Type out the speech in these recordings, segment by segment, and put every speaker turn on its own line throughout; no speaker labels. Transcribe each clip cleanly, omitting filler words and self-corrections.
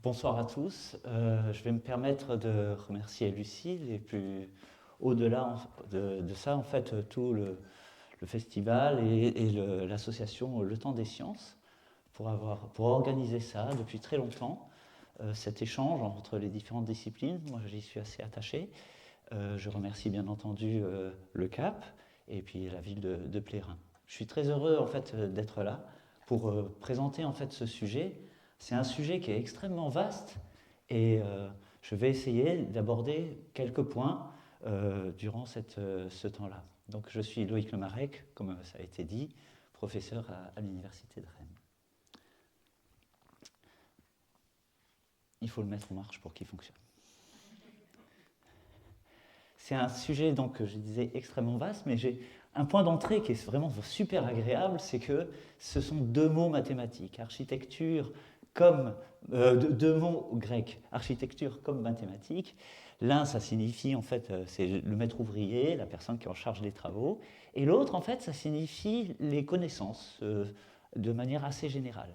Bonsoir à tous. Je vais me permettre de remercier Lucille et puis au-delà de ça, en fait, tout le festival et l'association Le Temps des Sciences pour organiser ça depuis très longtemps, cet échange entre les différentes disciplines. Moi, j'y suis assez attaché. Je remercie bien entendu le CAP et puis la ville de Plérin. Je suis très heureux en fait d'être là pour présenter en fait ce sujet. C'est un sujet qui est extrêmement vaste et je vais essayer d'aborder quelques points durant ce temps-là. Donc je suis Loïc Lemarec, comme ça a été dit, professeur à l'Université de Rennes. Il faut le mettre en marche pour qu'il fonctionne. C'est un sujet, donc, je disais, extrêmement vaste, mais j'ai un point d'entrée qui est vraiment super agréable, c'est que ce sont deux mots mathématiques, architecture comme, deux mots grecs, architecture comme mathématiques. L'un, ça signifie, en fait, c'est le maître ouvrier, la personne qui est en charge des travaux, et l'autre, en fait, ça signifie les connaissances, de manière assez générale.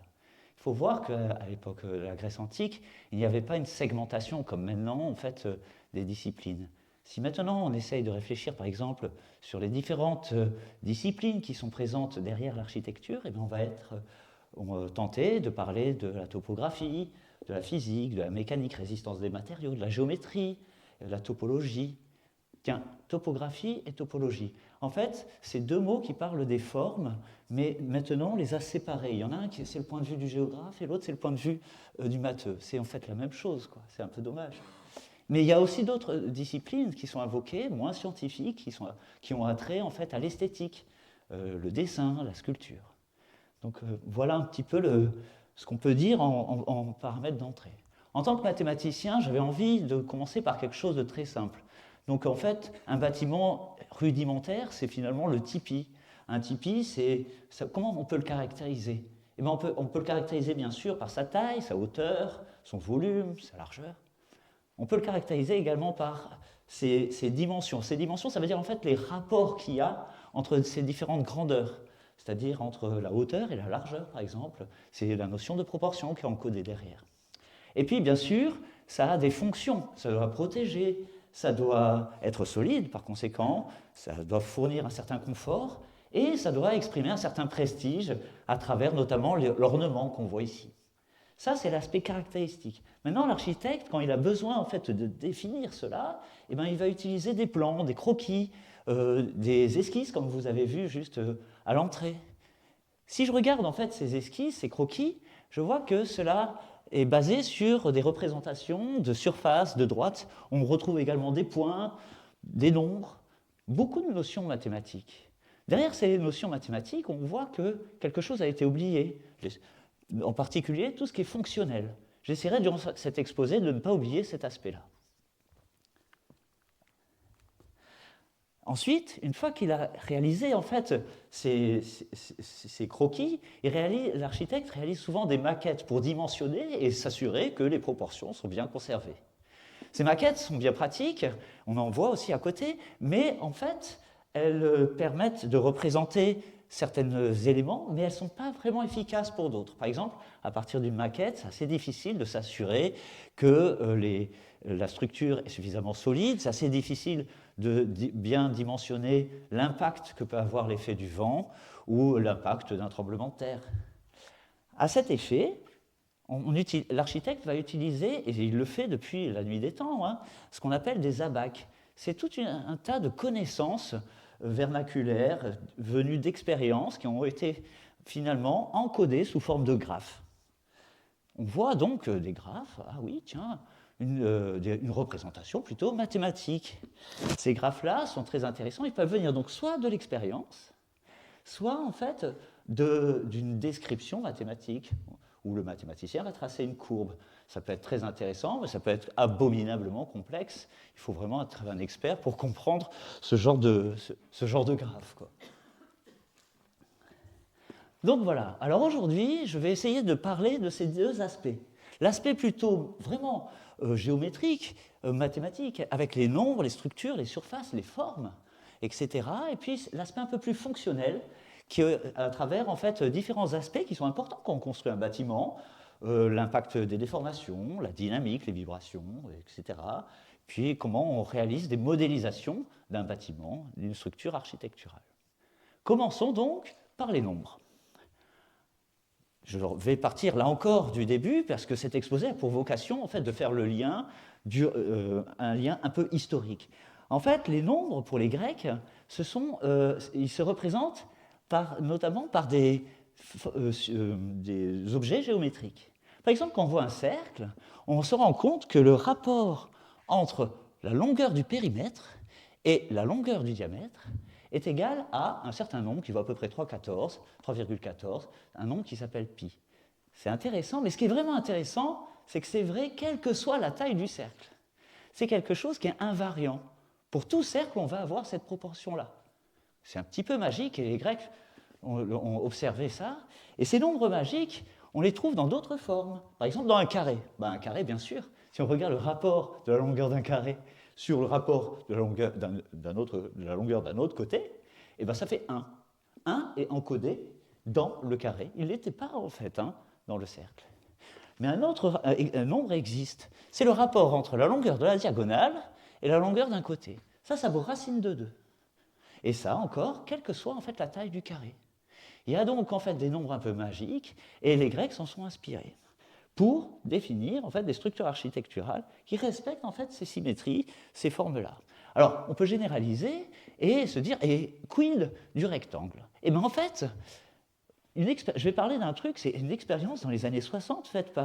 Il faut voir qu'à l'époque de la Grèce antique, il n'y avait pas une segmentation comme maintenant, en fait, des disciplines. Si maintenant on essaye de réfléchir par exemple sur les différentes disciplines qui sont présentes derrière l'architecture, eh bien on va tenter de parler de la topographie, de la physique, de la mécanique, résistance des matériaux, de la géométrie, de la topologie. Tiens, topographie et topologie. En fait, c'est deux mots qui parlent des formes, mais maintenant on les a séparés. Il y en a un qui c'est le point de vue du géographe et l'autre c'est le point de vue du matheux. C'est en fait la même chose, quoi. C'est un peu dommage. Mais il y a aussi d'autres disciplines qui sont invoquées, moins scientifiques, qui ont attrait en fait à l'esthétique, le dessin, la sculpture. Donc voilà un petit peu ce qu'on peut dire en paramètres d'entrée. En tant que mathématicien, j'avais envie de commencer par quelque chose de très simple. Donc en fait, un bâtiment rudimentaire, c'est finalement le tipi. Un tipi, comment on peut le caractériser? Eh bien, on peut le caractériser bien sûr par sa taille, sa hauteur, son volume, sa largeur. On peut le caractériser également par ses dimensions. Ces dimensions, ça veut dire en fait les rapports qu'il y a entre ces différentes grandeurs, c'est-à-dire entre la hauteur et la largeur, par exemple. C'est la notion de proportion qui est encodée derrière. Et puis, bien sûr, ça a des fonctions. Ça doit protéger, ça doit être solide, par conséquent, ça doit fournir un certain confort, et ça doit exprimer un certain prestige à travers notamment l'ornement qu'on voit ici. Ça, c'est l'aspect caractéristique. Maintenant, l'architecte, quand il a besoin en fait, de définir cela, eh bien, il va utiliser des plans, des croquis, des esquisses, comme vous avez vu juste à l'entrée. Si je regarde en fait ces esquisses, ces croquis, je vois que cela est basé sur des représentations de surface, de droite. On retrouve également des points, des nombres, beaucoup de notions mathématiques. Derrière ces notions mathématiques, on voit que quelque chose a été oublié, en particulier tout ce qui est fonctionnel. J'essaierai durant cet exposé de ne pas oublier cet aspect-là. Ensuite, une fois qu'il a réalisé en fait ces croquis, l'architecte réalise souvent des maquettes pour dimensionner et s'assurer que les proportions sont bien conservées. Ces maquettes sont bien pratiques, on en voit aussi à côté, mais en fait, elles permettent de représenter certains éléments, mais elles ne sont pas vraiment efficaces pour d'autres. Par exemple, à partir d'une maquette, c'est assez difficile de s'assurer que la structure est suffisamment solide, c'est assez difficile de bien dimensionner l'impact que peut avoir l'effet du vent ou l'impact d'un tremblement de terre. À cet effet, l'architecte va utiliser, et il le fait depuis la nuit des temps, ce qu'on appelle des abacs. C'est tout un tas de connaissances vernaculaires venues d'expériences qui ont été finalement encodées sous forme de graphes. On voit donc des graphes, ah oui, tiens, une représentation plutôt mathématique. Ces graphes-là sont très intéressants, ils peuvent venir donc soit de l'expérience, soit en fait d'une description mathématique, où le mathématicien va tracer une courbe. Ça peut être très intéressant, mais ça peut être abominablement complexe. Il faut vraiment être un expert pour comprendre ce genre de graphe, quoi. Donc voilà, alors aujourd'hui, je vais essayer de parler de ces deux aspects. L'aspect plutôt vraiment géométrique, mathématique, avec les nombres, les structures, les surfaces, les formes, etc. Et puis l'aspect un peu plus fonctionnel, qui à travers en fait différents aspects qui sont importants quand on construit un bâtiment, l'impact des déformations, la dynamique, les vibrations, etc. Puis comment on réalise des modélisations d'un bâtiment, d'une structure architecturale. Commençons donc par les nombres. Je vais partir là encore du début parce que cet exposé a pour vocation en fait, de faire le lien, un lien un peu historique. En fait, les nombres pour les Grecs, ils se représentent notamment par des objets géométriques. Par exemple, quand on voit un cercle, on se rend compte que le rapport entre la longueur du périmètre et la longueur du diamètre est égal à un certain nombre qui vaut à peu près 3,14, un nombre qui s'appelle pi. C'est intéressant, mais ce qui est vraiment intéressant, c'est que c'est vrai quelle que soit la taille du cercle. C'est quelque chose qui est invariant. Pour tout cercle, on va avoir cette proportion-là. C'est un petit peu magique, et les Grecs ont observé ça. Et ces nombres magiques, on les trouve dans d'autres formes. Par exemple, dans un carré. Un carré, bien sûr, si on regarde le rapport de la longueur d'un carré sur le rapport de la longueur d'un autre côté, et ben ça fait 1. 1 est encodé dans le carré. Il n'était pas en fait dans le cercle. Mais un autre nombre existe. C'est le rapport entre la longueur de la diagonale et la longueur d'un côté. Ça vaut racine de 2. Et ça encore, quelle que soit en fait la taille du carré. Il y a donc en fait des nombres un peu magiques, et les Grecs s'en sont inspirés pour définir en fait, des structures architecturales qui respectent en fait, ces symétries, ces formes-là. Alors, on peut généraliser et se dire, et quid du rectangle? Et bien en fait, je vais parler d'un truc, c'est une expérience dans les années 60 faite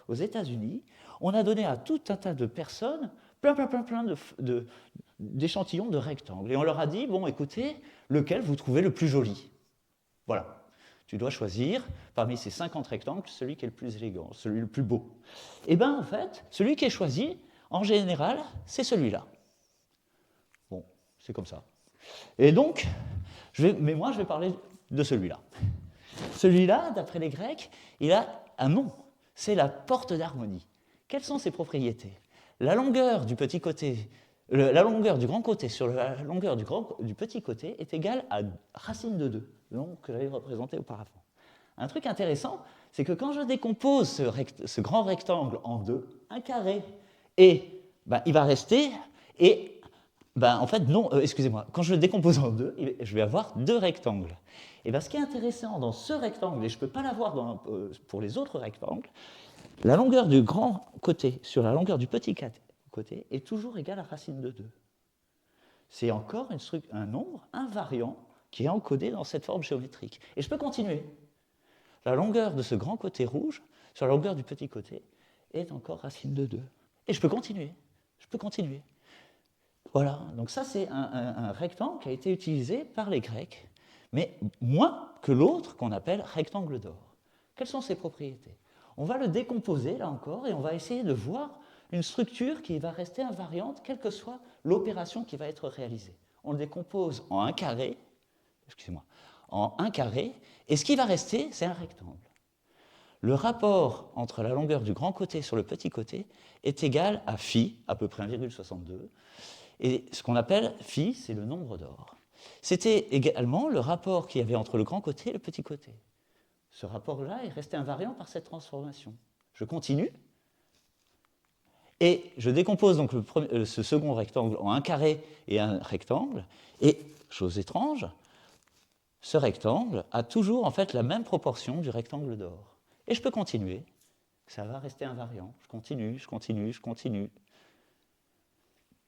aux États-Unis. On a donné à tout un tas de personnes plein d'échantillons de rectangles. Et on leur a dit, bon, écoutez, lequel vous trouvez le plus joli? Voilà. Tu dois choisir parmi ces 50 rectangles celui qui est le plus élégant, celui le plus beau. Et bien en fait, celui qui est choisi, en général, c'est celui-là. Bon, c'est comme ça. Et donc, mais moi je vais parler de celui-là. Celui-là, d'après les Grecs, il a un nom, c'est la porte d'harmonie. Quelles sont ses propriétés? La longueur du petit côté, la longueur du grand côté sur la longueur du petit côté est égale à racine de 2, le nombre que j'avais représenté auparavant. Un truc intéressant, c'est que quand je décompose ce grand rectangle en deux, un carré, et il va rester, et en fait, non, excusez-moi, quand je le décompose en deux, je vais avoir deux rectangles. Et ce qui est intéressant dans ce rectangle, et je ne peux pas l'avoir pour les autres rectangles, la longueur du grand côté sur la longueur du petit côté est toujours égale à racine de 2. C'est encore un nombre invariant qui est encodé dans cette forme géométrique. Et je peux continuer. La longueur de ce grand côté rouge sur la longueur du petit côté est encore racine de 2. Et je peux continuer. Voilà, donc ça c'est un rectangle qui a été utilisé par les Grecs, mais moins que l'autre qu'on appelle rectangle d'or. Quelles sont ses propriétés? On va le décomposer là encore et on va essayer de voir une structure qui va rester invariante, quelle que soit l'opération qui va être réalisée. On le décompose en un carré, et ce qui va rester, c'est un rectangle. Le rapport entre la longueur du grand côté sur le petit côté est égal à phi, à peu près 1,62, et ce qu'on appelle phi, c'est le nombre d'or. C'était également le rapport qu'il y avait entre le grand côté et le petit côté. Ce rapport-là est resté invariant par cette transformation. Je continue, et je décompose donc ce second rectangle en un carré et un rectangle, et, chose étrange, ce rectangle a toujours en fait la même proportion du rectangle d'or. Et je peux continuer, ça va rester invariant. Je continue.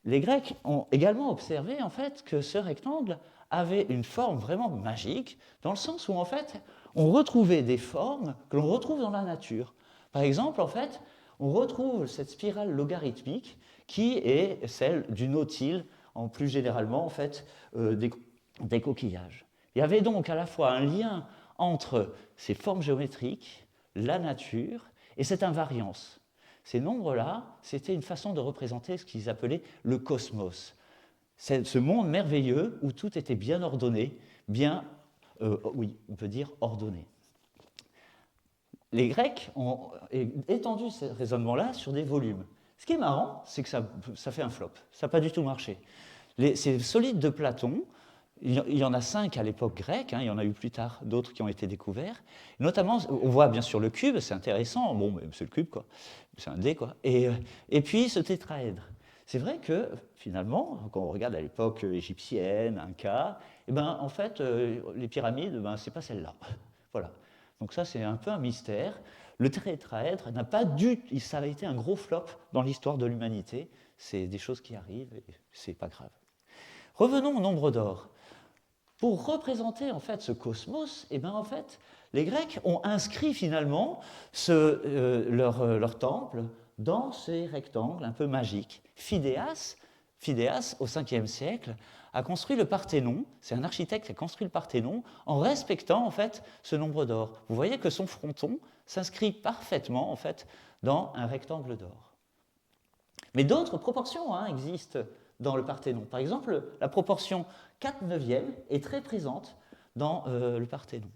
Les Grecs ont également observé en fait que ce rectangle avait une forme vraiment magique, dans le sens où en fait on retrouvait des formes que l'on retrouve dans la nature. Par exemple, en fait, on retrouve cette spirale logarithmique qui est celle du nautile, en plus généralement en fait des coquillages. Il y avait donc à la fois un lien entre ces formes géométriques, la nature et cette invariance. Ces nombres-là, c'était une façon de représenter ce qu'ils appelaient le cosmos. C'est ce monde merveilleux où tout était bien ordonné, on peut dire ordonné. Les Grecs ont étendu ce raisonnement-là sur des volumes. Ce qui est marrant, c'est que ça fait un flop. Ça n'a pas du tout marché. Ces solides de Platon Il y en a 5 à l'époque grecque, hein, il y en a eu plus tard d'autres qui ont été découverts. Notamment, on voit bien sûr le cube, c'est intéressant, bon, c'est le cube, quoi. C'est un dé, quoi. Et puis ce tétraèdre. C'est vrai que finalement, quand on regarde à l'époque égyptienne, Inca, eh ben, en fait, les pyramides, ben, c'est pas celle-là. Voilà. Donc ça, c'est un peu un mystère. Le tétraèdre n'a pas dû, ça a été un gros flop dans l'histoire de l'humanité. C'est des choses qui arrivent et c'est pas grave. Revenons au nombre d'or. Pour représenter en fait ce cosmos, eh ben, en fait, les Grecs ont inscrit finalement leur temple dans ces rectangles un peu magiques. Phidéas, au 5e siècle, a construit le Parthénon. C'est un architecte qui a construit le Parthénon en respectant en fait ce nombre d'or. Vous voyez que son fronton s'inscrit parfaitement en fait dans un rectangle d'or. Mais d'autres proportions existent dans le Parthénon. Par exemple, la proportion 4/9 est très présente dans le Parthénon.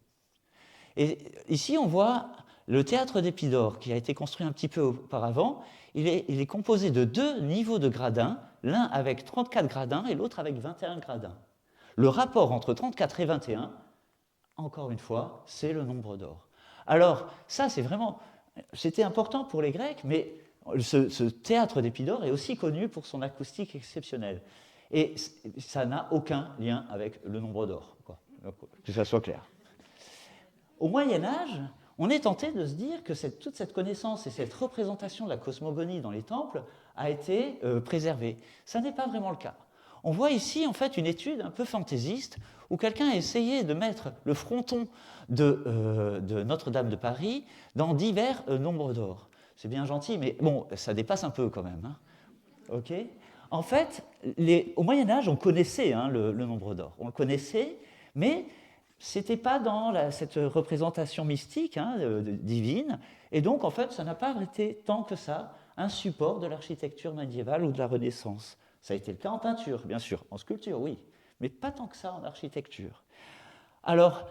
Et ici, on voit le théâtre d'Épidore, qui a été construit un petit peu auparavant. Il est composé de 2 niveaux de gradins, l'un avec 34 gradins et l'autre avec 21 gradins. Le rapport entre 34 et 21, encore une fois, c'est le nombre d'or. Alors, ça, c'était important pour les Grecs, mais ce théâtre d'Épidore est aussi connu pour son acoustique exceptionnelle. Et ça n'a aucun lien avec le nombre d'or, que ça soit clair. Au Moyen-Âge, on est tenté de se dire que toute cette connaissance et cette représentation de la cosmogonie dans les temples a été préservée. Ça n'est pas vraiment le cas. On voit ici en fait une étude un peu fantaisiste où quelqu'un a essayé de mettre le fronton de Notre-Dame de Paris dans divers nombres d'or. C'est bien gentil, mais bon, ça dépasse un peu quand même. Hein. Ok. En fait, au Moyen-Âge, on connaissait le nombre d'or. On le connaissait, mais ce n'était pas dans cette représentation mystique divine. Et donc, en fait, ça n'a pas été tant que ça un support de l'architecture médiévale ou de la Renaissance. Ça a été le cas en peinture, bien sûr. En sculpture, oui. Mais pas tant que ça en architecture. Alors,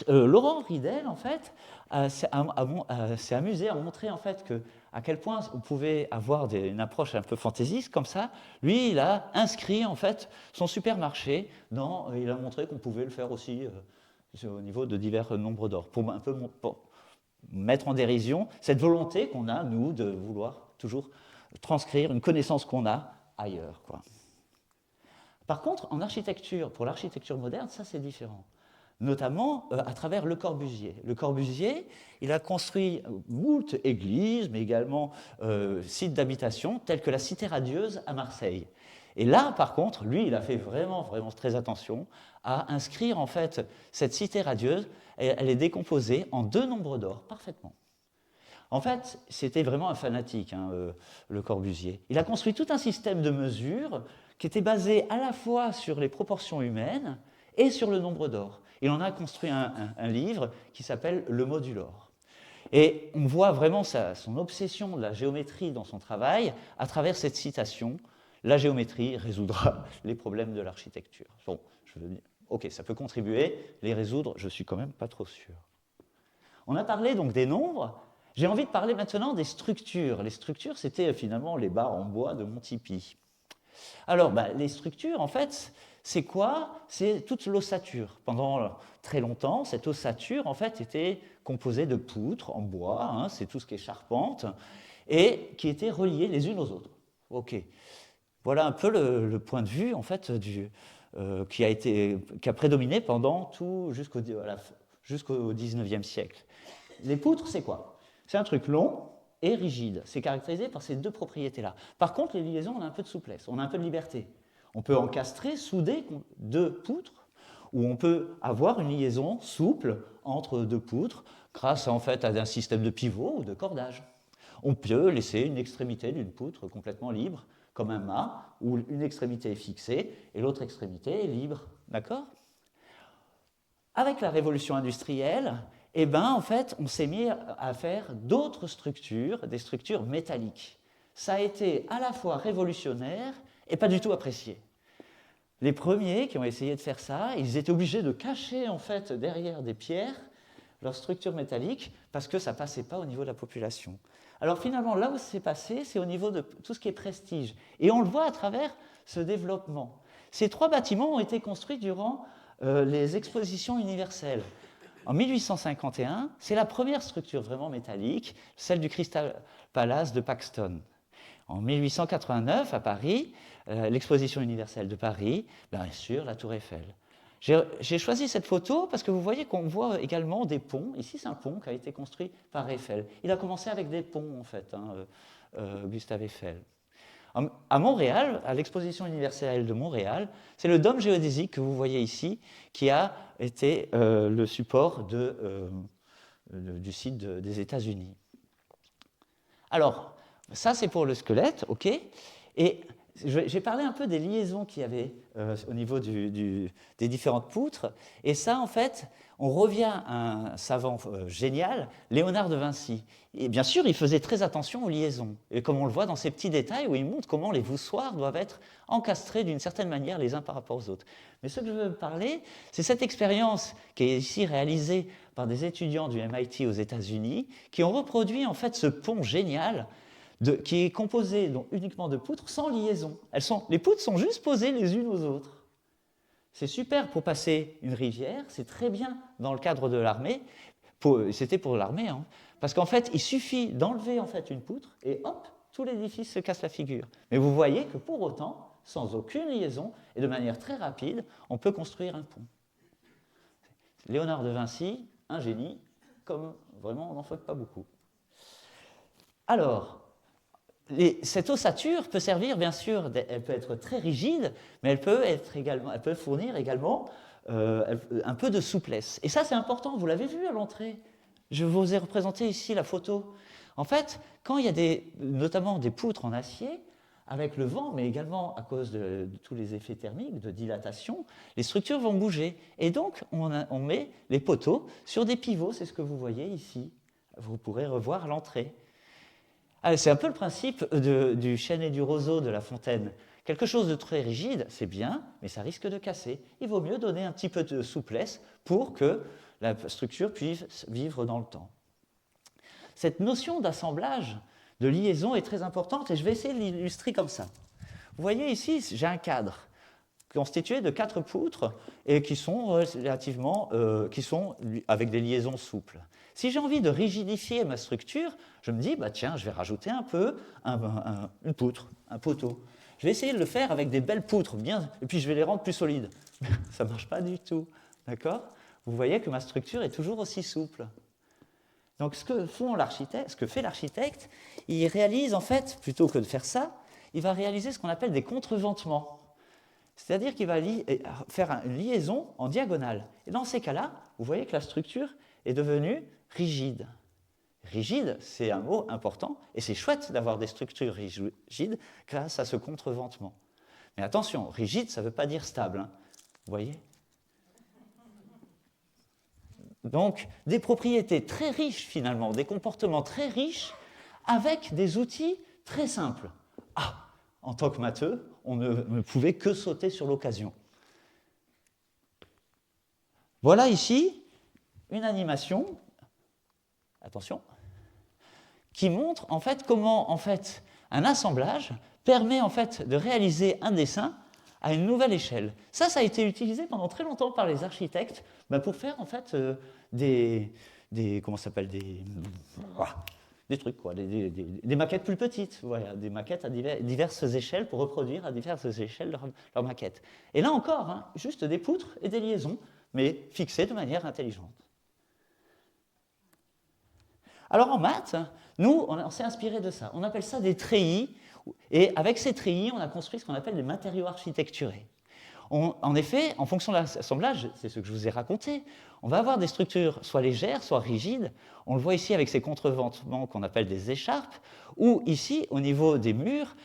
Laurent Ridel, en fait, s'est amusé à montrer en fait à quel point on pouvait avoir une approche un peu fantaisiste comme ça. Lui, il a inscrit en fait son supermarché il a montré qu'on pouvait le faire aussi au niveau de divers nombres d'or, pour un peu mettre en dérision cette volonté qu'on a, nous, de vouloir toujours transcrire une connaissance qu'on a ailleurs, quoi. Par contre, en architecture, pour l'architecture moderne, ça c'est différent. Notamment à travers Le Corbusier. Le Corbusier, il a construit moult églises, mais également sites d'habitation, tels que la Cité radieuse à Marseille. Et là, par contre, lui, il a fait vraiment, vraiment très attention à inscrire en fait cette Cité radieuse, et elle est décomposée en 2 nombres d'or, parfaitement. En fait, c'était vraiment un fanatique, Le Corbusier. Il a construit tout un système de mesures qui était basé à la fois sur les proportions humaines et sur le nombre d'or. Il en a construit un livre qui s'appelle Le modulor. Et on voit vraiment son obsession de la géométrie dans son travail à travers cette citation « La géométrie résoudra les problèmes de l'architecture ». Bon, je veux dire, ok, ça peut contribuer, les résoudre, je ne suis quand même pas trop sûr. On a parlé donc des nombres. J'ai envie de parler maintenant des structures. Les structures, c'était finalement les barres en bois de Montipi. Alors, les structures, en fait, c'est quoi? C'est toute l'ossature. Pendant très longtemps, cette ossature, en fait, était composée de poutres en bois, c'est tout ce qui est charpente, et qui étaient reliées les unes aux autres. Ok. Voilà un peu le point de vue, en fait, qui a prédominé pendant tout jusqu'au 19e siècle. Les poutres, c'est quoi? C'est un truc long et rigide. C'est caractérisé par ces 2 propriétés-là. Par contre, les liaisons, on a un peu de souplesse, on a un peu de liberté. On peut encastrer, souder 2 poutres, ou on peut avoir une liaison souple entre 2 poutres grâce en fait à un système de pivot ou de cordage. On peut laisser une extrémité d'une poutre complètement libre, comme un mât, où une extrémité est fixée et l'autre extrémité est libre. D'accord? Avec la révolution industrielle, en fait, on s'est mis à faire d'autres structures, des structures métalliques. Ça a été à la fois révolutionnaire et pas du tout apprécié. Les premiers qui ont essayé de faire ça, ils étaient obligés de cacher en fait derrière des pierres leur structure métallique parce que ça ne passait pas au niveau de la population. Alors finalement, là où c'est passé, c'est au niveau de tout ce qui est prestige. Et on le voit à travers ce développement. Ces 3 bâtiments ont été construits durant les expositions universelles. En 1851, c'est la première structure vraiment métallique, celle du Crystal Palace de Paxton. En 1889, à Paris, l'exposition universelle de Paris, bien sûr, la Tour Eiffel. J'ai choisi cette photo parce que vous voyez qu'on voit également des ponts. Ici, c'est un pont qui a été construit par Eiffel. Il a commencé avec des ponts, en fait, Gustave Eiffel. À Montréal, à l'exposition universelle de Montréal, c'est le dôme géodésique que vous voyez ici qui a été le support du site des États-Unis. Alors, ça c'est pour le squelette, ok. Et j'ai parlé un peu des liaisons qu'il y avait au niveau des différentes poutres. Et ça, en fait, on revient à un savant génial, Léonard de Vinci. Et bien sûr, il faisait très attention aux liaisons. Et comme on le voit dans ces petits détails où il montre comment les voussoirs doivent être encastrés d'une certaine manière les uns par rapport aux autres. Mais ce que je veux parler, c'est cette expérience qui est ici réalisée par des étudiants du MIT aux États-Unis qui ont reproduit en fait ce pont génial qui est composé donc, uniquement de poutres sans liaison. Les poutres sont juste posées les unes aux autres. C'est super pour passer une rivière, c'est très bien dans le cadre de l'armée. C'était pour l'armée, hein, parce qu'en fait, il suffit d'enlever en fait, une poutre et hop, tout l'édifice se casse la figure. Mais vous voyez que pour autant, sans aucune liaison et de manière très rapide, on peut construire un pont. Léonard de Vinci, un génie, comme vraiment on n'en fait pas beaucoup. Alors, cette ossature peut servir, bien sûr, elle peut être très rigide, mais elle peut fournir également un peu de souplesse. Et ça, c'est important, vous l'avez vu à l'entrée. Je vous ai représenté ici la photo. En fait, quand il y a notamment des poutres en acier, avec le vent, mais également à cause de tous les effets thermiques, de dilatation, les structures vont bouger. Et donc, on met les poteaux sur des pivots, c'est ce que vous voyez ici. Vous pourrez revoir à l'entrée. C'est un peu le principe du chêne et du roseau de La Fontaine. Quelque chose de très rigide, c'est bien, mais ça risque de casser. Il vaut mieux donner un petit peu de souplesse pour que la structure puisse vivre dans le temps. Cette notion d'assemblage, de liaison est très importante et je vais essayer de l'illustrer comme ça. Vous voyez ici, j'ai un cadre constitué de 4 poutres et qui sont avec des liaisons souples. Si j'ai envie de rigidifier ma structure, je me dis, bah tiens, je vais rajouter un peu une poutre, un poteau. Je vais essayer de le faire avec des belles poutres, et puis je vais les rendre plus solides. Ça ne marche pas du tout, d'accord? Vous voyez que ma structure est toujours aussi souple. Donc ce que fait l'architecte, il réalise en fait, plutôt que de faire ça, il va réaliser ce qu'on appelle des contreventements. C'est-à-dire qu'il va faire une liaison en diagonale. Et dans ces cas-là, vous voyez que la structure est devenue rigide. Rigide, c'est un mot important, et c'est chouette d'avoir des structures rigides grâce à ce contreventement. Mais attention, rigide, ça ne veut pas dire stable. Hein. Vous voyez ? Donc, des propriétés très riches, finalement, des comportements très riches, avec des outils très simples. En tant que matheux, on ne pouvait que sauter sur l'occasion. Voilà ici une animation, attention, qui montre en fait comment en fait, un assemblage permet en fait, de réaliser un dessin à une nouvelle échelle. Ça a été utilisé pendant très longtemps par les architectes pour faire en fait des trucs, quoi, des maquettes plus petites, voilà, des maquettes à diverses échelles pour reproduire à diverses échelles leurs maquettes. Et là encore, hein, juste des poutres et des liaisons, mais fixées de manière intelligente. Alors en maths, nous, on s'est inspiré de ça. On appelle ça des treillis, et avec ces treillis, on a construit ce qu'on appelle des matériaux architecturés. En effet, en fonction de l'assemblage, c'est ce que je vous ai raconté, on va avoir des structures soit légères, soit rigides. On le voit ici avec ces contreventements qu'on appelle des écharpes, ou ici, au niveau des murs,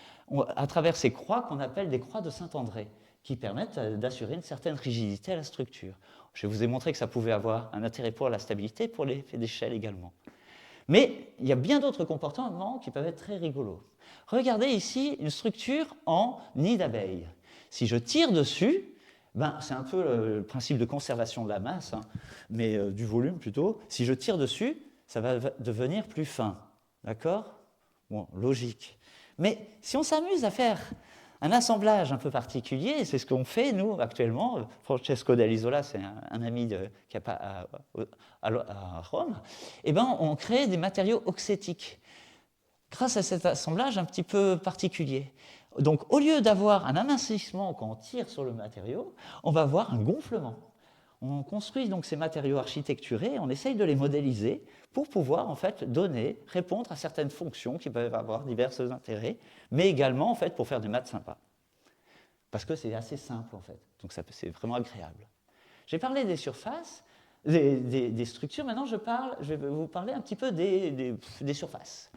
à travers ces croix qu'on appelle des croix de Saint-André, qui permettent d'assurer une certaine rigidité à la structure. Je vous ai montré que ça pouvait avoir un intérêt pour la stabilité, pour l'effet d'échelle également. Mais il y a bien d'autres comportements qui peuvent être très rigolos. Regardez ici une structure en nid d'abeille. Si je tire dessus, c'est un peu le principe de conservation de la masse, hein, mais du volume plutôt. Si je tire dessus, ça va devenir plus fin. D'accord ? Bon, logique. Mais si on s'amuse à faire un assemblage un peu particulier, c'est ce qu'on fait, nous, actuellement. Francesco Dall'Isola, c'est un ami qui a à Rome. Eh ben, on crée des matériaux oxytiques grâce à cet assemblage un petit peu particulier. Donc, au lieu d'avoir un amincissement quand on tire sur le matériau, on va avoir un gonflement. On construit donc ces matériaux architecturés, on essaye de les modéliser pour pouvoir en fait répondre à certaines fonctions qui peuvent avoir divers intérêts, mais également en fait pour faire des maths sympas. Parce que c'est assez simple en fait, donc c'est vraiment agréable. J'ai parlé des surfaces, des structures, maintenant je vais vous parler un petit peu des surfaces.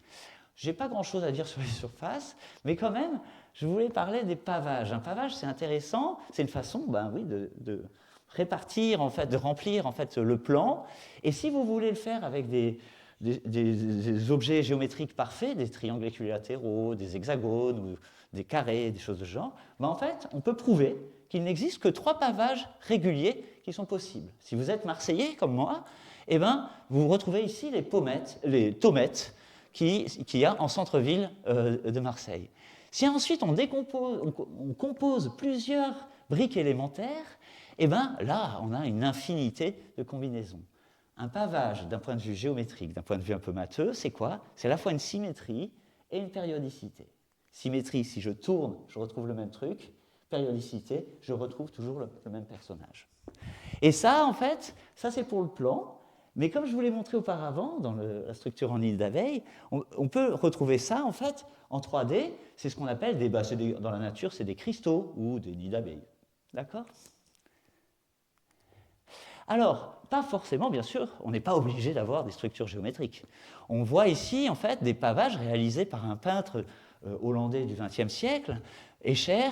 Je n'ai pas grand-chose à dire sur les surfaces, mais quand même, je voulais parler des pavages. Un pavage, c'est intéressant, c'est une façon de répartir, en fait, de remplir en fait, le plan. Et si vous voulez le faire avec des objets géométriques parfaits, des triangles équilatéraux, des hexagones ou des carrés, des choses de ce genre, en fait, on peut prouver qu'il n'existe que 3 pavages réguliers qui sont possibles. Si vous êtes Marseillais comme moi, eh ben, vous retrouvez ici les tomettes qu'il y a en centre-ville de Marseille. Si ensuite on compose plusieurs briques élémentaires, eh bien là, on a une infinité de combinaisons. Un pavage, d'un point de vue géométrique, d'un point de vue un peu matheux, c'est quoi? C'est à la fois une symétrie et une périodicité. Symétrie, si je tourne, je retrouve le même truc. Périodicité, je retrouve toujours le même personnage. Et ça, en fait, ça c'est pour le plan. Mais comme je vous l'ai montré auparavant, dans la structure en nid d'abeille, on peut retrouver ça, en fait, en 3D. C'est ce qu'on appelle, dans la nature, c'est des cristaux ou des nids d'abeilles. D'accord? Alors, pas forcément, bien sûr, on n'est pas obligé d'avoir des structures géométriques. On voit ici, en fait, des pavages réalisés par un peintre hollandais du XXe siècle, Escher.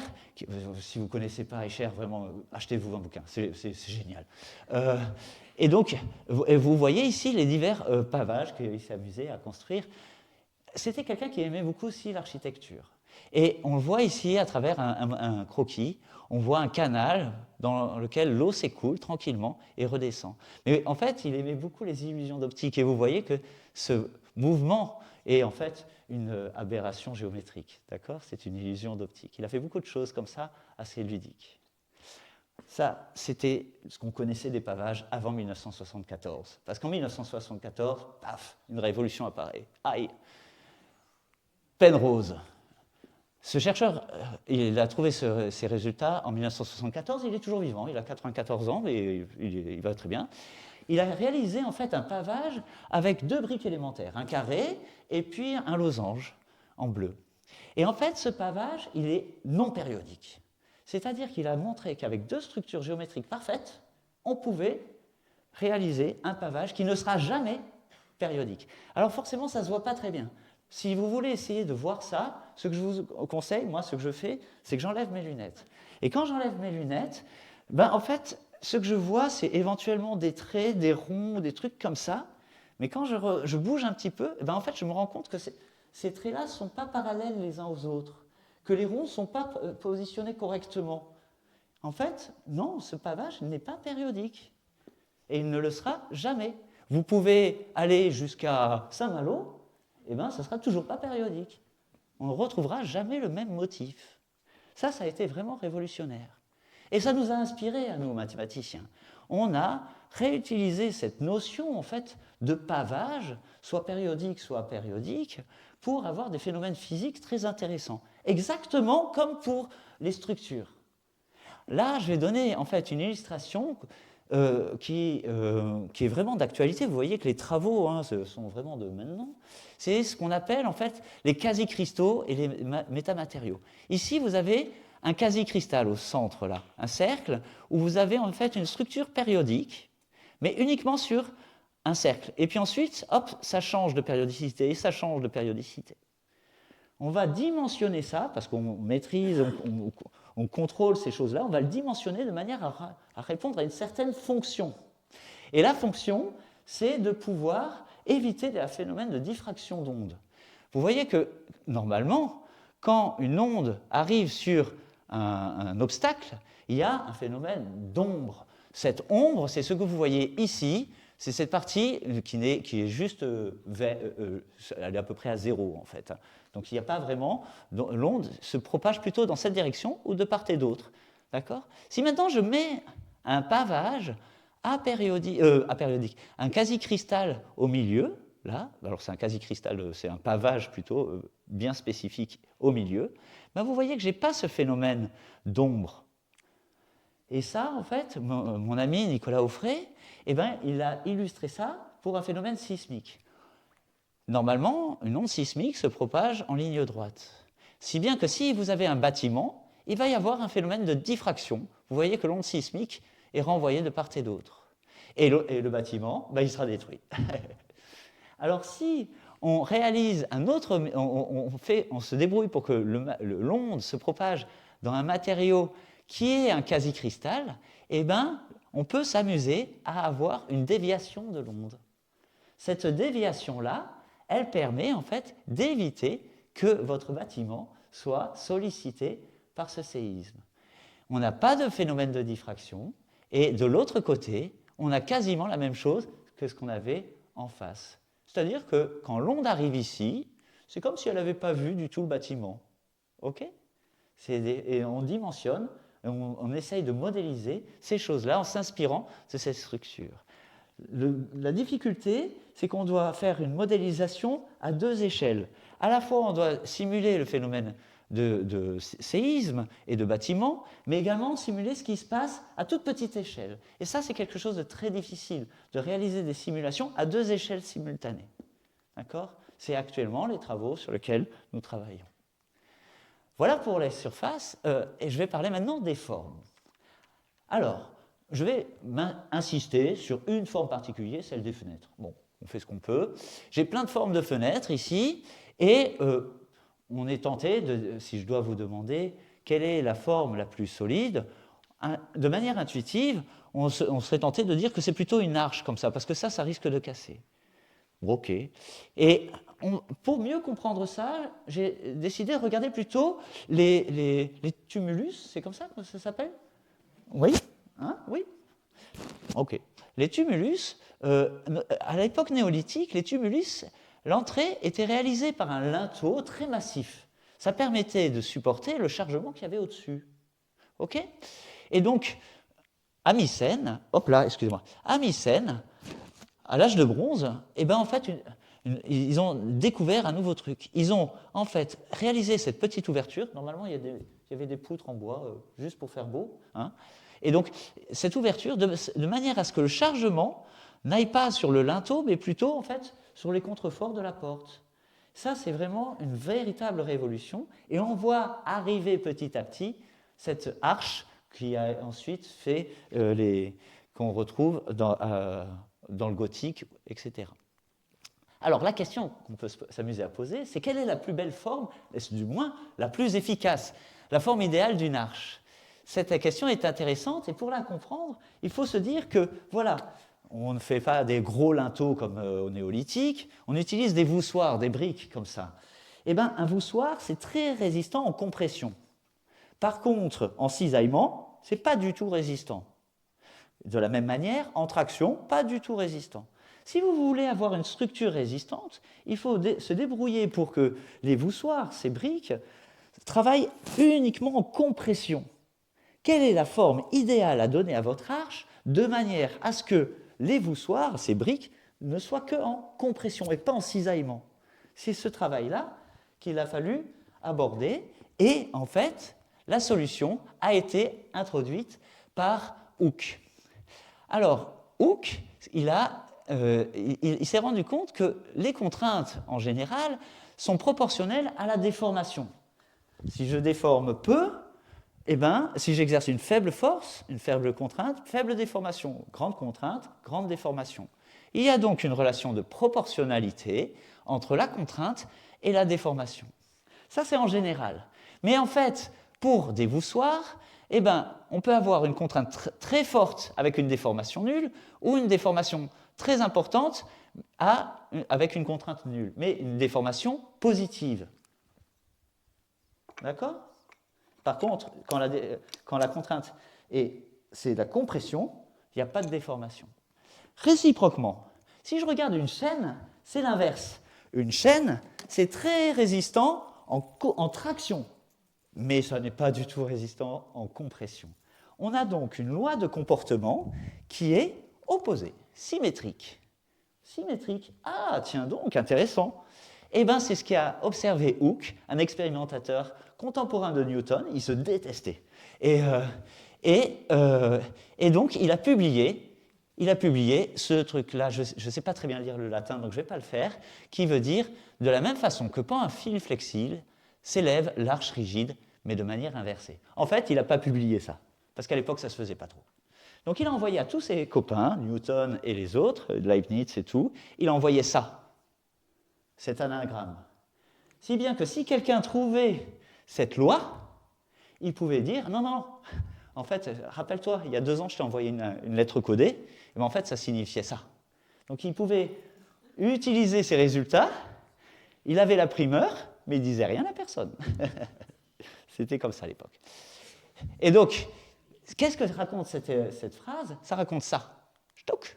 Si vous ne connaissez pas Escher, vraiment, achetez-vous un bouquin, c'est génial. Et donc, vous voyez ici les divers pavages qu'il s'est amusé à construire. C'était quelqu'un qui aimait beaucoup aussi l'architecture. Et on le voit ici à travers un croquis, on voit un canal dans lequel l'eau s'écoule tranquillement et redescend. Mais en fait, il aimait beaucoup les illusions d'optique. Et vous voyez que ce mouvement est en fait une aberration géométrique. D'accord? C'est une illusion d'optique. Il a fait beaucoup de choses comme ça, assez ludiques. Ça, c'était ce qu'on connaissait des pavages avant 1974. Parce qu'en 1974, paf, une révolution apparaît. Aïe! Penrose. Ce chercheur, il a trouvé ces résultats en 1974, il est toujours vivant, il a 94 ans, mais il va très bien. Il a réalisé en fait un pavage avec 2 briques élémentaires, un carré et puis un losange en bleu. Et en fait, ce pavage, il est non périodique. C'est-à-dire qu'il a montré qu'avec 2 structures géométriques parfaites, on pouvait réaliser un pavage qui ne sera jamais périodique. Alors forcément, ça ne se voit pas très bien. Si vous voulez essayer de voir ça, ce que je vous conseille, moi, ce que je fais, c'est que j'enlève mes lunettes. Et quand j'enlève mes lunettes, en fait, ce que je vois, c'est éventuellement des traits, des ronds, des trucs comme ça. Mais quand je bouge un petit peu, en fait, je me rends compte que ces traits-là ne sont pas parallèles les uns aux autres, que les ronds ne sont pas positionnés correctement. En fait, non, ce pavage n'est pas périodique. Et il ne le sera jamais. Vous pouvez aller jusqu'à Saint-Malo, ça ne sera toujours pas périodique. On ne retrouvera jamais le même motif. Ça a été vraiment révolutionnaire. Et ça nous a inspiré, à nous, mathématiciens. On a réutilisé cette notion, en fait, de pavage, soit périodique, pour avoir des phénomènes physiques très intéressants. Exactement comme pour les structures. Là, je vais donner, en fait, une illustration qui est vraiment d'actualité. Vous voyez que les travaux sont vraiment de maintenant. C'est ce qu'on appelle en fait les quasi-cristaux et les métamatériaux. Ici, vous avez un quasi-cristal au centre, là, un cercle, où vous avez en fait une structure périodique, mais uniquement sur un cercle. Et puis ensuite, hop, ça change de périodicité, ça change de périodicité. On va dimensionner ça, parce qu'on maîtrise, on contrôle ces choses-là, on va le dimensionner de manière à répondre à une certaine fonction. Et la fonction, c'est de pouvoir éviter les phénomènes de diffraction d'onde. Vous voyez que, normalement, quand une onde arrive sur un obstacle, il y a un phénomène d'ombre. Cette ombre, c'est ce que vous voyez ici, C'est cette partie qui est juste, elle est à peu près à zéro en fait. Donc il n'y a pas vraiment, l'onde se propage plutôt dans cette direction ou de part et d'autre. D'accord ? Si maintenant je mets un pavage apériodique, un quasi-cristal au milieu, là, alors c'est un quasi-cristal, c'est un pavage plutôt bien spécifique au milieu, ben vous voyez que je n'ai pas ce phénomène d'ombre. Et ça, en fait, mon ami Nicolas Auffray, eh ben, il a illustré ça pour un phénomène sismique. Normalement, une onde sismique se propage en ligne droite. Si bien que si vous avez un bâtiment, il va y avoir un phénomène de diffraction. Vous voyez que l'onde sismique est renvoyée de part et d'autre. Et le bâtiment, ben, il sera détruit. Alors si on réalise un autre, on se débrouille pour que l'onde se propage dans un matériau qui est un quasi-cristal, eh ben, on peut s'amuser à avoir une déviation de l'onde. Cette déviation-là, elle permet en fait d'éviter que votre bâtiment soit sollicité par ce séisme. On n'a pas de phénomène de diffraction, et de l'autre côté, on a quasiment la même chose que ce qu'on avait en face. C'est-à-dire que quand l'onde arrive ici, c'est comme si elle n'avait pas vu du tout le bâtiment. OK ? Et on dimensionne, on essaye de modéliser ces choses-là en s'inspirant de cette structure. La difficulté, c'est qu'on doit faire une modélisation à deux échelles. À la fois, on doit simuler le phénomène de séisme et de bâtiment, mais également simuler ce qui se passe à toute petite échelle. Et ça, c'est quelque chose de très difficile, de réaliser des simulations à deux échelles simultanées. D'accord ? C'est actuellement les travaux sur lesquels nous travaillons. Voilà pour les surfaces, et je vais parler maintenant des formes. Alors, je vais insister sur une forme particulière, celle des fenêtres. Bon, on fait ce qu'on peut. J'ai plein de formes de fenêtres ici, et on est tenté, si je dois vous demander quelle est la forme la plus solide, de manière intuitive, on serait tenté de dire que c'est plutôt une arche comme ça, parce que ça risque de casser. OK. Et pour mieux comprendre ça, j'ai décidé de regarder plutôt les tumulus, c'est comme ça que ça s'appelle ? Oui. Hein ? Oui. OK. Les tumulus, à l'époque néolithique, les tumulus, l'entrée était réalisée par un linteau très massif. Ça permettait de supporter le chargement qu'il y avait au-dessus. OK ? Et donc, à Mycène, à Mycène, à l'âge de bronze, eh ben en fait, ils ont découvert un nouveau truc. Ils ont en fait réalisé cette petite ouverture. Normalement, il y avait des poutres en bois, juste pour faire beau. Hein. Et donc, cette ouverture, de manière à ce que le chargement n'aille pas sur le linteau, mais plutôt en fait sur les contreforts de la porte. Ça, c'est vraiment une véritable révolution. Et on voit arriver petit à petit cette arche qui a ensuite fait qu'on retrouve dans le gothique, etc. Alors la question qu'on peut s'amuser à poser, c'est quelle est la plus belle forme, du moins la plus efficace, la forme idéale d'une arche ? Cette question est intéressante et pour la comprendre, il faut se dire que, voilà, on ne fait pas des gros linteaux comme au néolithique, on utilise des voussoirs, des briques comme ça. Eh bien, un voussoir, c'est très résistant en compression. Par contre, en cisaillement, ce n'est pas du tout résistant. De la même manière, en traction, pas du tout résistant. Si vous voulez avoir une structure résistante, il faut se débrouiller pour que les voussoirs, ces briques, travaillent uniquement en compression. Quelle est la forme idéale à donner à votre arche de manière à ce que les voussoirs, ces briques, ne soient qu'en compression et pas en cisaillement ? C'est ce travail-là qu'il a fallu aborder et en fait, la solution a été introduite par Hooke. Alors, Hooke, il s'est rendu compte que les contraintes, en général, sont proportionnelles à la déformation. Si je déforme peu, eh ben, si j'exerce une faible force, une faible contrainte, faible déformation. Grande contrainte, grande déformation. Il y a donc une relation de proportionnalité entre la contrainte et la déformation. Ça, c'est en général. Mais en fait, pour des voussoirs, eh ben, on peut avoir une contrainte très forte avec une déformation nulle ou une déformation très importante avec une contrainte nulle, mais une déformation positive. D'accord ? Par contre, quand la contrainte c'est la compression, il n'y a pas de déformation. Réciproquement, si je regarde une chaîne, c'est l'inverse. Une chaîne, c'est très résistant en traction, mais ça n'est pas du tout résistant en compression. On a donc une loi de comportement qui est opposée, symétrique. Symétrique. Ah, tiens donc, intéressant. Eh bien, c'est ce qu'a observé Hooke, un expérimentateur contemporain de Newton. Il se détestait. Et donc, il a publié ce truc-là, je ne sais pas très bien lire le latin, donc je ne vais pas le faire, qui veut dire, de la même façon que quand un fil flexible s'élève l'arche rigide, mais de manière inversée. En fait, il n'a pas publié ça, parce qu'à l'époque, ça ne se faisait pas trop. Donc il a envoyé à tous ses copains, Newton et les autres, Leibniz et tout, il a envoyé ça, cet anagramme. Si bien que si quelqu'un trouvait cette loi, il pouvait dire, non, non, en fait, rappelle-toi, il y a 2 ans, je t'ai envoyé une lettre codée, et bien en fait, ça signifiait ça. Donc il pouvait utiliser ces résultats, il avait la primeur, mais il ne disait rien à personne. C'était comme ça à l'époque. Et donc, qu'est-ce que raconte cette phrase? Ça raconte ça. Stock.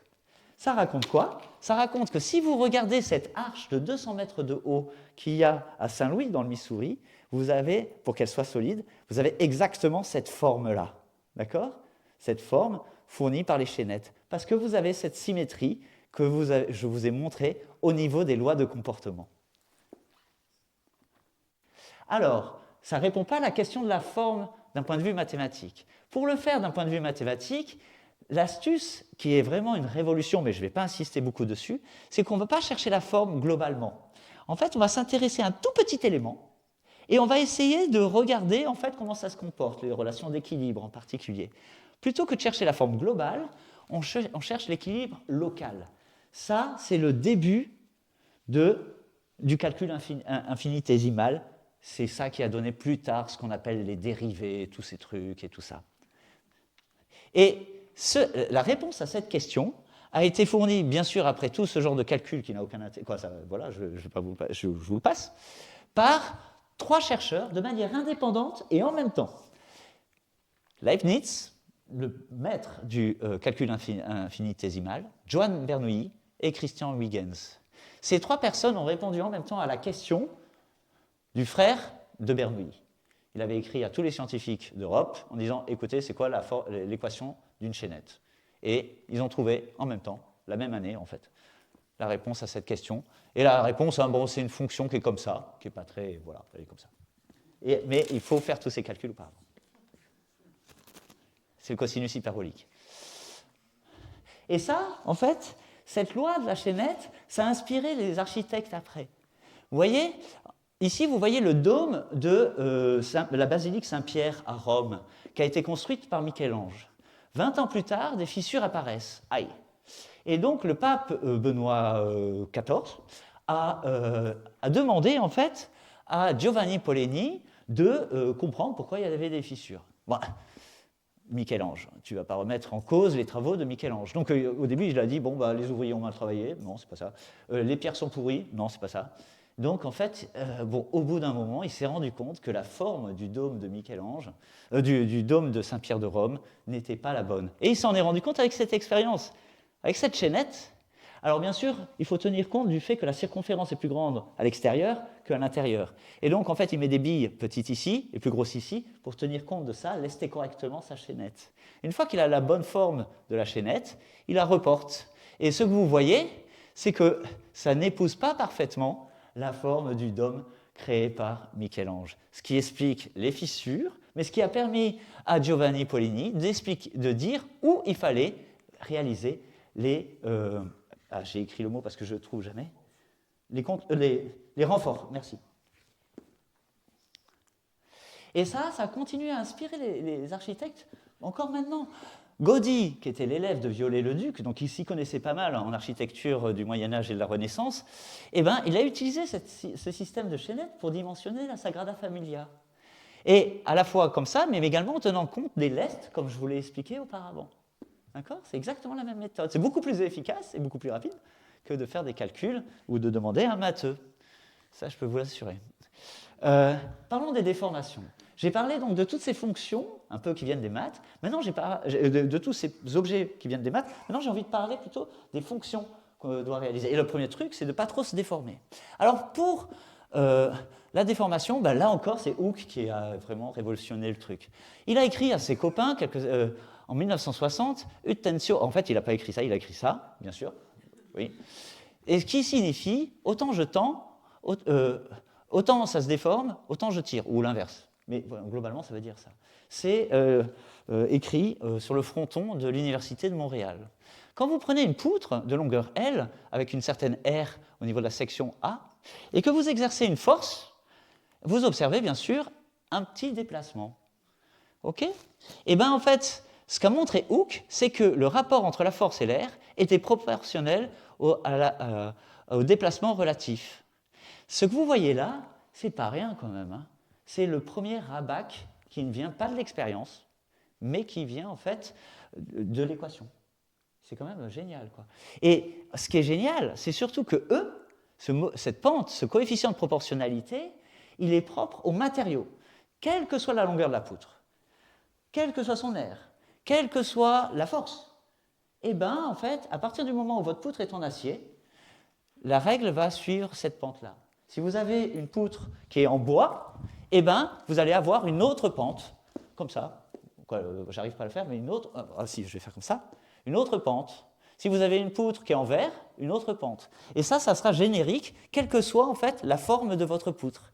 Ça raconte quoi? Ça raconte que si vous regardez cette arche de 200 mètres de haut qu'il y a à Saint-Louis, dans le Missouri, vous avez, pour qu'elle soit solide, vous avez exactement cette forme-là. D'accord? Cette forme fournie par les chaînettes. Parce que vous avez cette symétrie que je vous ai montrée au niveau des lois de comportement. Alors, ça ne répond pas à la question de la forme d'un point de vue mathématique. Pour le faire d'un point de vue mathématique, l'astuce, qui est vraiment une révolution, mais je ne vais pas insister beaucoup dessus, c'est qu'on ne va pas chercher la forme globalement. En fait, on va s'intéresser à un tout petit élément et on va essayer de regarder en fait comment ça se comporte, les relations d'équilibre en particulier. Plutôt que de chercher la forme globale, on cherche l'équilibre local. Ça, c'est le début du calcul infinitésimal. C'est ça qui a donné plus tard ce qu'on appelle les dérivés, tous ces trucs et tout ça. Et la réponse à cette question a été fournie, bien sûr, après tout ce genre de calcul qui n'a aucun intérêt, voilà, je vous le passe, par 3 chercheurs de manière indépendante et en même temps. Leibniz, le maître du calcul infinitésimal, Johann Bernoulli et Christian Huygens. Ces 3 personnes ont répondu en même temps à la question du frère de Bernoulli. Il avait écrit à tous les scientifiques d'Europe en disant « Écoutez, c'est quoi l'équation d'une chaînette ?» Et ils ont trouvé en même temps, la même année en fait, la réponse à cette question. Et la réponse, bon, c'est une fonction qui est comme ça, qui n'est pas très... Voilà, elle est comme ça. Mais il faut faire tous ces calculs auparavant. C'est le cosinus hyperbolique. Et ça, en fait, cette loi de la chaînette, ça a inspiré les architectes après. Vous voyez, ici, vous voyez le dôme de la basilique Saint-Pierre à Rome, qui a été construite par Michel-Ange. 20 ans plus tard, des fissures apparaissent. Aïe. Et donc, le pape Benoît XIV a demandé, en fait, à Giovanni Poleni de comprendre pourquoi il y avait des fissures. Bon, Michel-Ange, tu ne vas pas remettre en cause les travaux de Michel-Ange. Donc, au début, il a dit, bon, bah, les ouvriers ont mal travaillé. Non, c'est pas ça. Les pierres sont pourries. Non, c'est pas ça. Donc, en fait, au bout d'un moment, il s'est rendu compte que la forme du dôme de Michel-Ange, du dôme de Saint-Pierre de Rome, n'était pas la bonne. Et il s'en est rendu compte avec cette expérience, avec cette chaînette. Alors, bien sûr, il faut tenir compte du fait que la circonférence est plus grande à l'extérieur qu'à l'intérieur. Et donc, en fait, il met des billes petites ici et plus grosses ici pour tenir compte de ça, lester correctement sa chaînette. Une fois qu'il a la bonne forme de la chaînette, il la reporte. Et ce que vous voyez, c'est que ça n'épouse pas parfaitement la forme du dôme créé par Michel-Ange. Ce qui explique les fissures, mais ce qui a permis à Giovanni Polini de dire où il fallait réaliser les... j'ai écrit le mot parce que je ne le trouve jamais. Les renforts, merci. Et ça continue à inspirer les architectes encore maintenant. Gaudí, qui était l'élève de Viollet-le-Duc, donc il s'y connaissait pas mal en architecture du Moyen-Âge et de la Renaissance, eh ben, il a utilisé ce système de chaînettes pour dimensionner la Sagrada Familia. Et à la fois comme ça, mais également en tenant compte des lestes, comme je vous l'ai expliqué auparavant. D'accord? C'est exactement la même méthode. C'est beaucoup plus efficace et beaucoup plus rapide que de faire des calculs ou de demander un matheux. Ça, je peux vous l'assurer. Parlons des déformations. J'ai parlé donc de toutes ces fonctions, un peu qui viennent des maths. Maintenant, de tous ces objets qui viennent des maths. Maintenant, j'ai envie de parler plutôt des fonctions qu'on doit réaliser. Et le premier truc, c'est de ne pas trop se déformer. Alors, pour la déformation, ben là encore, c'est Hooke qui a vraiment révolutionné le truc. Il a écrit à ses copains, en 1960, ut tensio. En fait, il n'a pas écrit ça, il a écrit ça, bien sûr. Oui. Et ce qui signifie, autant je tends, autant ça se déforme, autant je tire, ou l'inverse. Mais voilà, globalement, ça veut dire ça. C'est écrit sur le fronton de l'Université de Montréal. Quand vous prenez une poutre de longueur L, avec une certaine R au niveau de la section A, et que vous exercez une force, vous observez bien sûr un petit déplacement. OK ? Et bien en fait, ce qu'a montré Hooke, c'est que le rapport entre la force et l'air était proportionnel au déplacement relatif. Ce que vous voyez là, c'est pas rien quand même. Hein. C'est le premier rabac qui ne vient pas de l'expérience, mais qui vient en fait de l'équation. C'est quand même génial, quoi. Et ce qui est génial, c'est surtout que cette pente, ce coefficient de proportionnalité, il est propre aux matériaux, quelle que soit la longueur de la poutre, quel que soit son air, quelle que soit la force. Et bien, en fait, à partir du moment où votre poutre est en acier, la règle va suivre cette pente-là. Si vous avez une poutre qui est en bois, eh ben, vous allez avoir une autre pente, comme ça. J'arrive pas à le faire, mais une autre. Ah, si, je vais faire comme ça. Une autre pente. Si vous avez une poutre qui est en verre, une autre pente. Et ça sera générique, quelle que soit en fait la forme de votre poutre.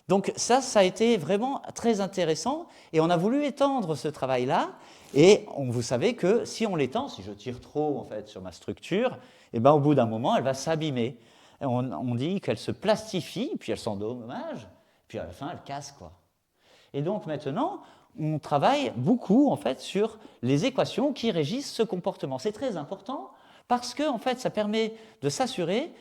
Donc ça a été vraiment très intéressant, et on a voulu étendre ce travail-là. Et vous savez que si on l'étend, si je tire trop en fait sur ma structure, et ben, au bout d'un moment, elle va s'abîmer. On dit qu'elle se plastifie, puis elle s'endommage, puis à la fin, elle casse, quoi. Et donc maintenant, on travaille beaucoup en fait sur les équations qui régissent ce comportement. C'est très important parce que en fait, ça permet de s'assurer,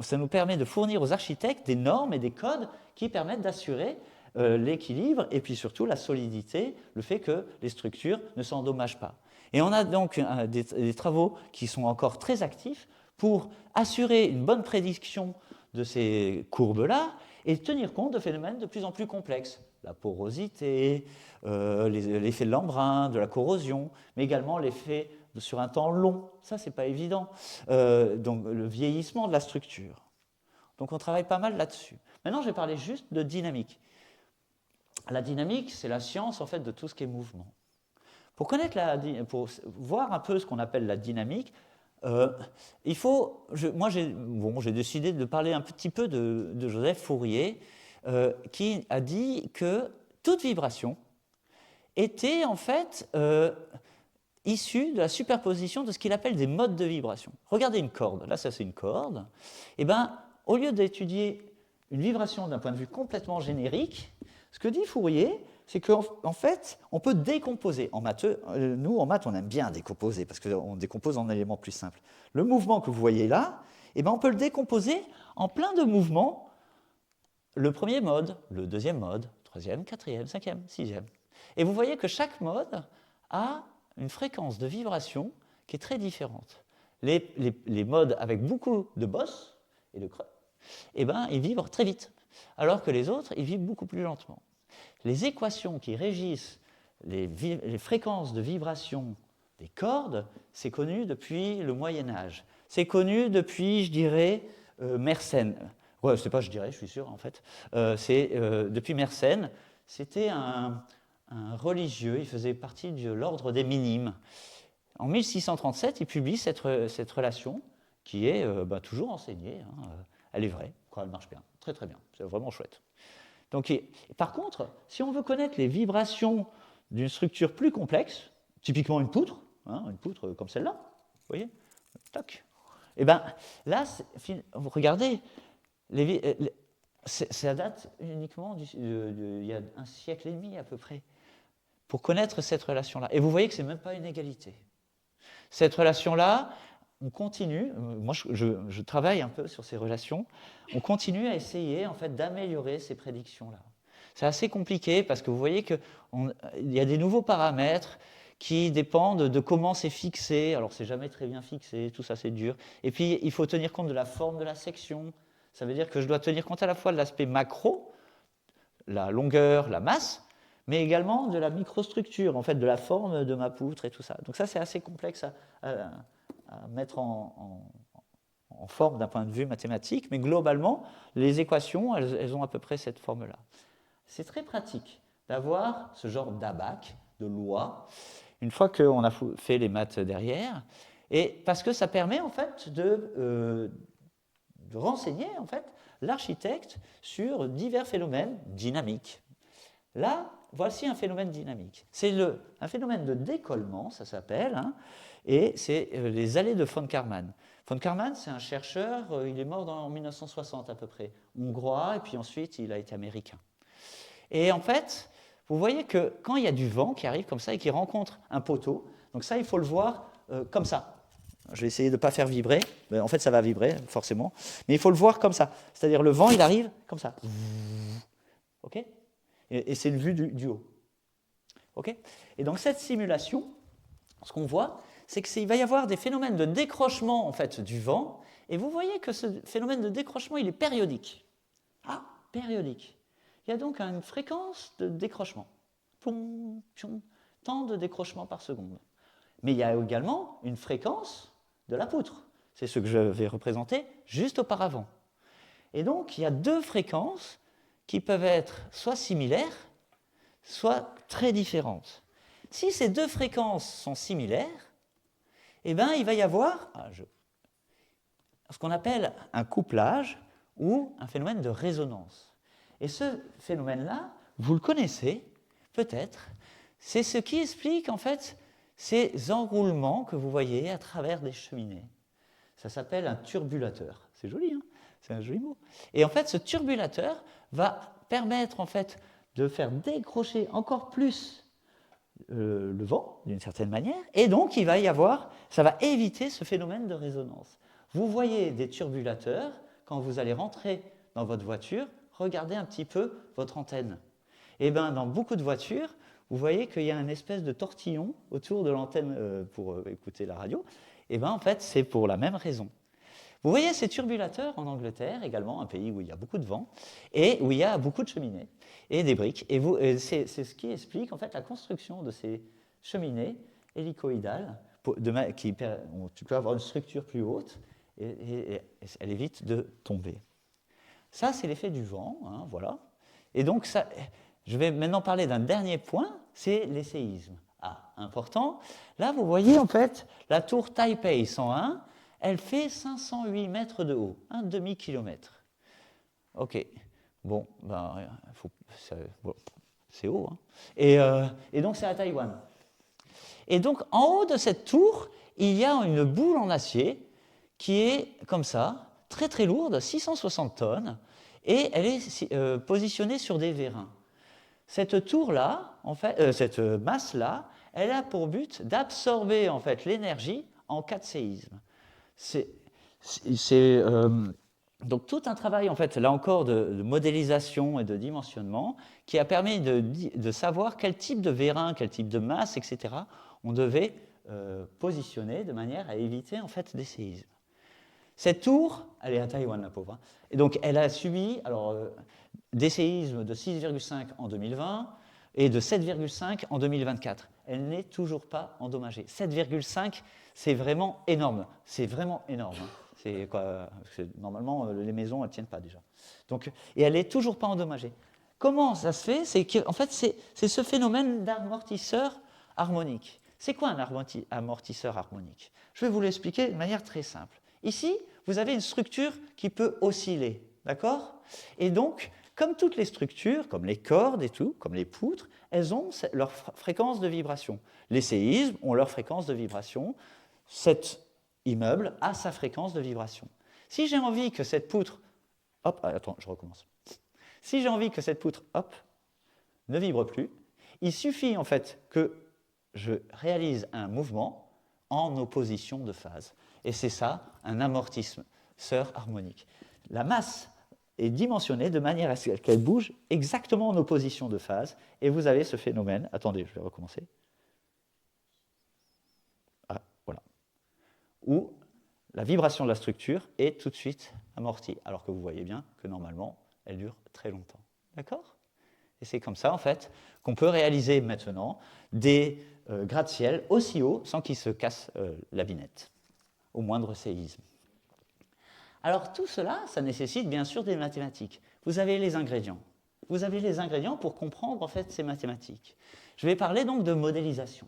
ça nous permet de fournir aux architectes des normes et des codes qui permettent d'assurer l'équilibre et puis surtout la solidité, le fait que les structures ne s'endommagent pas. Et on a donc des travaux qui sont encore très actifs pour assurer une bonne prédiction de ces courbes-là et tenir compte de phénomènes de plus en plus complexes. La porosité, l'effet de l'embrun, de la corrosion, mais également l'effet sur un temps long. Ça, c'est pas évident. Donc, le vieillissement de la structure. Donc, on travaille pas mal là-dessus. Maintenant, je vais parler juste de dynamique. La dynamique, c'est la science, en fait, de tout ce qui est mouvement. Pour voir un peu ce qu'on appelle la dynamique, moi, j'ai décidé de parler un petit peu de Joseph Fourier, qui a dit que toute vibration était en fait issue de la superposition de ce qu'il appelle des modes de vibration. Regardez une corde, là ça c'est une corde, et ben au lieu d'étudier une vibration d'un point de vue complètement générique, ce que dit Fourier, c'est qu'en fait, on peut décomposer. Nous, en maths, on aime bien décomposer, parce qu'on décompose en éléments plus simples. Le mouvement que vous voyez là, eh ben, on peut le décomposer en plein de mouvements. Le premier mode, le deuxième mode, troisième, quatrième, cinquième, sixième. Et vous voyez que chaque mode a une fréquence de vibration qui est très différente. Les modes avec beaucoup de bosses et de creux, eh ben, ils vibrent très vite, alors que les autres, ils vibrent beaucoup plus lentement. Les équations qui régissent les fréquences de vibration des cordes, c'est connu depuis le Moyen-Âge. C'est connu depuis, je dirais, Mersenne. Ouais, c'est pas je dirais, je suis sûr en fait. Depuis Mersenne, c'était un religieux, il faisait partie de l'ordre des minimes. En 1637, il publie cette relation qui est toujours enseignée. Hein, elle est vraie, elle marche bien, très très bien, c'est vraiment chouette. Donc, par contre, si on veut connaître les vibrations d'une structure plus complexe, typiquement une poutre comme celle-là, vous voyez, tac. Et bien là, regardez, ça date uniquement il y a un siècle et demi à peu près, pour connaître cette relation-là. Et vous voyez que ce n'est même pas une égalité. Cette relation-là, on continue, moi je travaille un peu sur ces relations, on continue à essayer en fait d'améliorer ces prédictions-là. C'est assez compliqué parce que vous voyez qu'il y a des nouveaux paramètres qui dépendent de comment c'est fixé, alors c'est jamais très bien fixé, tout ça c'est dur, et puis il faut tenir compte de la forme de la section, Ça veut dire que je dois tenir compte à la fois de l'aspect macro, la longueur, la masse, mais également de la microstructure, en fait, de la forme de ma poutre et tout ça. Donc ça, c'est assez complexe à mettre en forme d'un point de vue mathématique, mais globalement, les équations, elles ont à peu près cette forme-là. C'est très pratique d'avoir ce genre d'abac, de loi, une fois qu'on a fait les maths derrière, et parce que ça permet en fait de renseigner en fait l'architecte sur divers phénomènes dynamiques. Là, voici un phénomène dynamique. C'est un phénomène de décollement, ça s'appelle, hein, et c'est les allées de von Karman. Von Karman, c'est un chercheur, il est mort en 1960 à peu près, hongrois, et puis ensuite il a été américain. Et en fait, vous voyez que quand il y a du vent qui arrive comme ça et qui rencontre un poteau, donc ça, il faut le voir comme ça. Je vais essayer de ne pas faire vibrer. Mais en fait, ça va vibrer, forcément. Mais il faut le voir comme ça. C'est-à-dire, le vent, il arrive comme ça. OK ? Et c'est une vue du haut. OK ? Et donc, cette simulation, ce qu'on voit, c'est qu'il va y avoir des phénomènes de décrochement en fait, du vent. Et vous voyez que ce phénomène de décrochement, il est périodique. Ah, périodique. Il y a donc une fréquence de décrochement. Poum, pium, tant de décrochements par seconde. Mais il y a également une fréquence de la poutre. C'est ce que je vais représenter juste auparavant. Et donc, il y a deux fréquences qui peuvent être soit similaires, soit très différentes. Si ces deux fréquences sont similaires, eh bien, il va y avoir ce qu'on appelle un couplage ou un phénomène de résonance. Et ce phénomène-là, vous le connaissez peut-être, c'est ce qui explique en fait ces enroulements que vous voyez à travers des cheminées. Ça s'appelle un turbulateur. C'est joli, hein ? C'est un joli mot. Et en fait, ce turbulateur va permettre en fait de faire décrocher encore plus le vent, d'une certaine manière, et donc il va y avoir, ça va éviter ce phénomène de résonance. Vous voyez des turbulateurs, quand vous allez rentrer dans votre voiture, regardez un petit peu votre antenne. Et bien, dans beaucoup de voitures, vous voyez qu'il y a une espèce de tortillon autour de l'antenne pour écouter la radio. Et bien, en fait, c'est pour la même raison. Vous voyez ces turbulateurs en Angleterre, également un pays où il y a beaucoup de vent, et où il y a beaucoup de cheminées et des briques. Et c'est ce qui explique en fait la construction de ces cheminées hélicoïdales, tu peux avoir une structure plus haute, et elle évite de tomber. Ça, c'est l'effet du vent, hein, voilà. Et donc, je vais maintenant parler d'un dernier point, c'est les séismes. Ah, important. Là, vous voyez en fait la tour Taipei 101, elle fait 508 mètres de haut, un demi-kilomètre. Ok, bon, ben, c'est haut. Hein. Et donc, c'est à Taïwan. Et donc, en haut de cette tour, il y a une boule en acier qui est comme ça, très très lourde, 660 tonnes, et elle est positionnée sur des vérins. Cette tour-là, en fait, cette masse-là, elle a pour but d'absorber en fait l'énergie en cas de séisme. C'est donc tout un travail, en fait, là encore, de modélisation et de dimensionnement qui a permis de savoir quel type de vérin, quel type de masse, etc., on devait positionner de manière à éviter en fait, des séismes. Cette tour, elle est à Taïwan, la pauvre, hein, et donc elle a subi des séismes de 6,5 en 2020 et de 7,5 en 2024. Elle n'est toujours pas endommagée. 7,5, c'est vraiment énorme. C'est vraiment énorme. Hein. Normalement, les maisons, elles ne tiennent pas déjà. Donc, et elle n'est toujours pas endommagée. Comment ça se fait? C'est qu'en fait, c'est ce phénomène d'amortisseur harmonique. C'est quoi un amortisseur harmonique? Je vais vous l'expliquer de manière très simple. Ici, vous avez une structure qui peut osciller, d'accord? Et donc, comme toutes les structures, comme les cordes et tout, comme les poutres, elles ont leur fréquence de vibration. Les séismes ont leur fréquence de vibration. Cet immeuble a sa fréquence de vibration. Si j'ai envie que cette poutre... Hop, attends, je recommence. Si j'ai envie que cette poutre, hop, ne vibre plus, il suffit en fait que je réalise un mouvement en opposition de phase. Et c'est ça, un amortisseur harmonique. La masse est dimensionnée de manière à ce qu'elle bouge exactement en opposition de phase, et vous avez ce phénomène. Attendez, je vais recommencer. Ah, voilà. Où la vibration de la structure est tout de suite amortie, alors que vous voyez bien que normalement, elle dure très longtemps. D'accord? Et c'est comme ça, en fait, qu'on peut réaliser maintenant des gratte-ciel aussi hauts sans qu'ils se cassent la binette, au moindre séisme. Alors tout cela, ça nécessite bien sûr des mathématiques. Vous avez les ingrédients. Vous avez les ingrédients pour comprendre en fait ces mathématiques. Je vais parler donc de modélisation.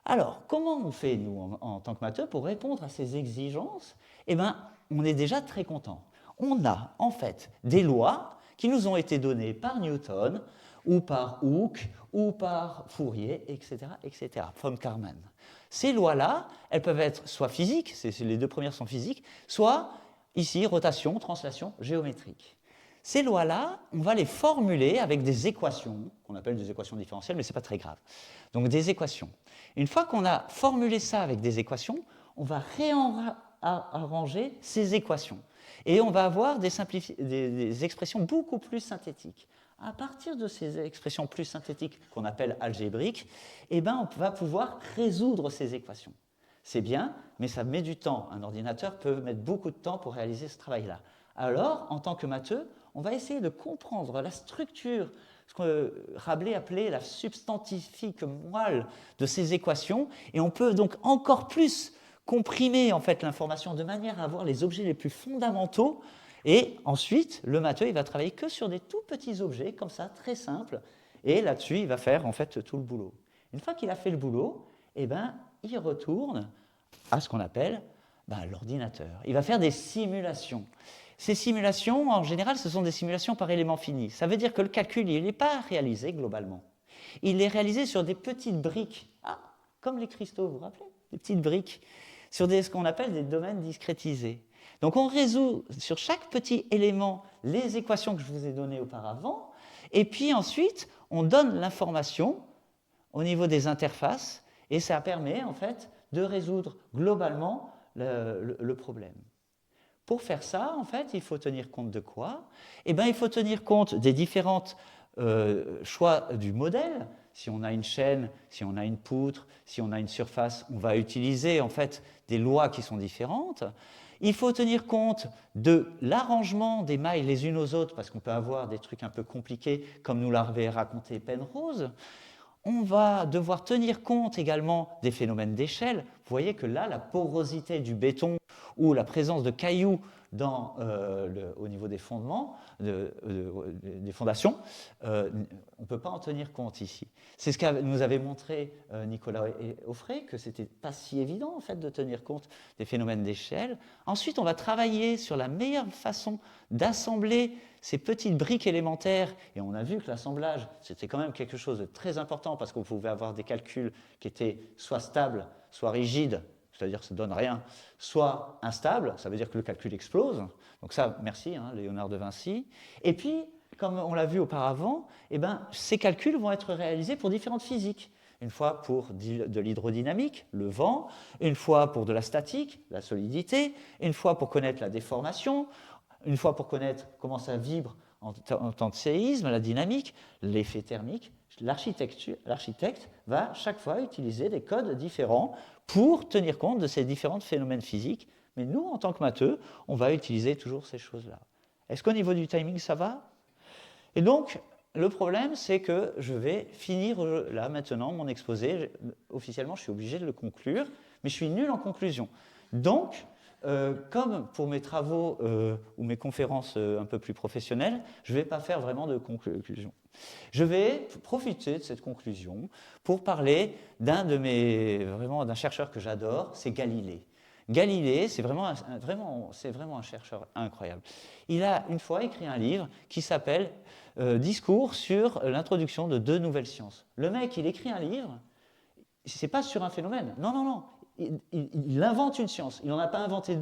Alors, comment on fait, nous, en tant que matheux, pour répondre à ces exigences? Eh bien, on est déjà très content. On a, en fait, des lois qui nous ont été données par Newton, ou par Hooke, ou par Fourier, etc., etc., von Karman. Ces lois-là, elles peuvent être soit physiques, les deux premières sont physiques, soit, ici, rotation, translation, géométrique. Ces lois-là, on va les formuler avec des équations, qu'on appelle des équations différentielles, mais ce n'est pas très grave. Donc des équations. Une fois qu'on a formulé ça avec des équations, on va réarranger ces équations. Et on va avoir des expressions beaucoup plus synthétiques. À partir de ces expressions plus synthétiques qu'on appelle algébriques, eh ben, on va pouvoir résoudre ces équations. C'est bien, mais ça met du temps. Un ordinateur peut mettre beaucoup de temps pour réaliser ce travail-là. Alors, en tant que matheux, on va essayer de comprendre la structure, ce que Rabelais appelait la substantifique moelle de ces équations, et on peut donc encore plus comprimer en fait l'information de manière à avoir les objets les plus fondamentaux. Et ensuite, le matheux, il va travailler que sur des tout petits objets, comme ça, très simples, et là-dessus, il va faire en fait tout le boulot. Une fois qu'il a fait le boulot, eh ben, il retourne à ce qu'on appelle l'ordinateur. Il va faire des simulations. Ces simulations, en général, ce sont des simulations par éléments finis. Ça veut dire que le calcul, il n'est pas réalisé globalement. Il est réalisé sur des petites briques, comme les cristaux, vous vous rappelez? Des petites briques, sur ce qu'on appelle des domaines discrétisés. Donc on résout sur chaque petit élément les équations que je vous ai données auparavant, et puis ensuite, on donne l'information au niveau des interfaces, et ça permet en fait de résoudre globalement le problème. Pour faire ça, en fait, il faut tenir compte de quoi? Eh bien, il faut tenir compte des différents choix du modèle. Si on a une chaîne, si on a une poutre, si on a une surface, on va utiliser en fait des lois qui sont différentes. Il faut tenir compte de l'arrangement des mailles les unes aux autres, parce qu'on peut avoir des trucs un peu compliqués, comme nous l'avait raconté Penrose. On va devoir tenir compte également des phénomènes d'échelle. Vous voyez que là, la porosité du béton ou la présence de cailloux au niveau des fondements, des fondations, on ne peut pas en tenir compte ici. C'est ce que nous avait montré Nicolas Offray, que ce n'était pas si évident en fait, de tenir compte des phénomènes d'échelle. Ensuite, on va travailler sur la meilleure façon d'assembler ces petites briques élémentaires, et on a vu que l'assemblage, c'était quand même quelque chose de très important, parce qu'on pouvait avoir des calculs qui étaient soit stables, soit rigides, c'est-à-dire que ça ne donne rien, soit instables, ça veut dire que le calcul explose. Donc ça, merci, Léonard de Vinci. Et puis, comme on l'a vu auparavant, eh ben, ces calculs vont être réalisés pour différentes physiques. Une fois pour de l'hydrodynamique, le vent, une fois pour de la statique, la solidité, une fois pour connaître la déformation, une fois pour connaître comment ça vibre en temps de séisme, la dynamique, l'effet thermique. L'architecte va chaque fois utiliser des codes différents pour tenir compte de ces différents phénomènes physiques. Mais nous, en tant que matheux, on va utiliser toujours ces choses-là. Est-ce qu'au niveau du timing, ça va? Et donc, le problème, c'est que je vais finir là maintenant mon exposé. Officiellement, je suis obligé de le conclure, mais je suis nul en conclusion. Donc, comme pour mes travaux ou mes conférences un peu plus professionnelles, je ne vais pas faire vraiment de conclusion. Je vais profiter de cette conclusion pour parler d'un chercheur que j'adore, c'est Galilée. Galilée, c'est vraiment un chercheur incroyable. Il a une fois écrit un livre qui s'appelle Discours sur l'introduction de 2 nouvelles sciences. Le mec, il écrit un livre, c'est pas sur un phénomène. Non. Il invente une science. Il n'en a pas inventé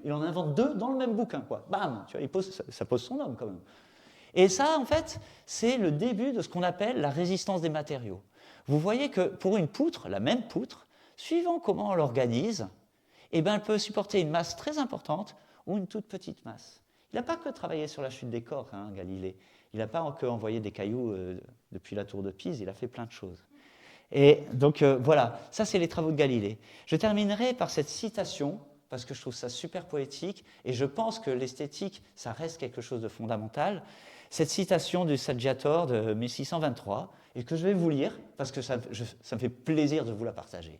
il en invente 2 dans le même bouquin, quoi. Bam, tu vois, ça pose son nom quand même. Et ça, en fait, c'est le début de ce qu'on appelle la résistance des matériaux. Vous voyez que pour une poutre, la même poutre, suivant comment on l'organise, eh ben, elle peut supporter une masse très importante ou une toute petite masse. Il n'a pas que travaillé sur la chute des corps, Galilée. Il n'a pas que envoyé des cailloux depuis la tour de Pise, il a fait plein de choses. Et donc voilà, ça c'est les travaux de Galilée. Je terminerai par cette citation parce que je trouve ça super poétique, et je pense que l'esthétique, ça reste quelque chose de fondamental. Cette citation du Saggiator de 1623, et que je vais vous lire, parce que ça me fait plaisir de vous la partager.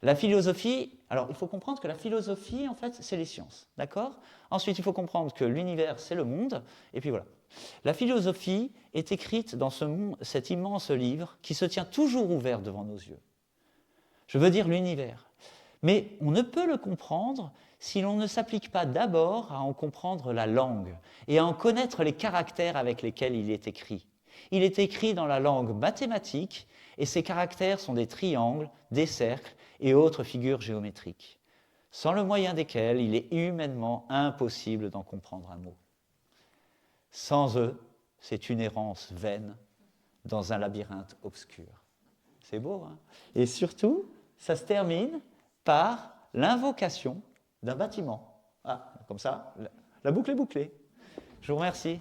La philosophie, alors il faut comprendre que la philosophie, en fait, c'est les sciences, d'accord? Ensuite, il faut comprendre que l'univers, c'est le monde, et puis voilà. La philosophie est écrite dans cet immense livre qui se tient toujours ouvert devant nos yeux. Je veux dire l'univers. Mais on ne peut le comprendre si l'on ne s'applique pas d'abord à en comprendre la langue et à en connaître les caractères avec lesquels il est écrit. Il est écrit dans la langue mathématique et ces caractères sont des triangles, des cercles et autres figures géométriques, sans le moyen desquels il est humainement impossible d'en comprendre un mot. Sans eux, c'est une errance vaine dans un labyrinthe obscur. C'est beau, hein? Et surtout, ça se termine par l'invocation d'un bâtiment. Ah, comme ça, la boucle est bouclée. Je vous remercie.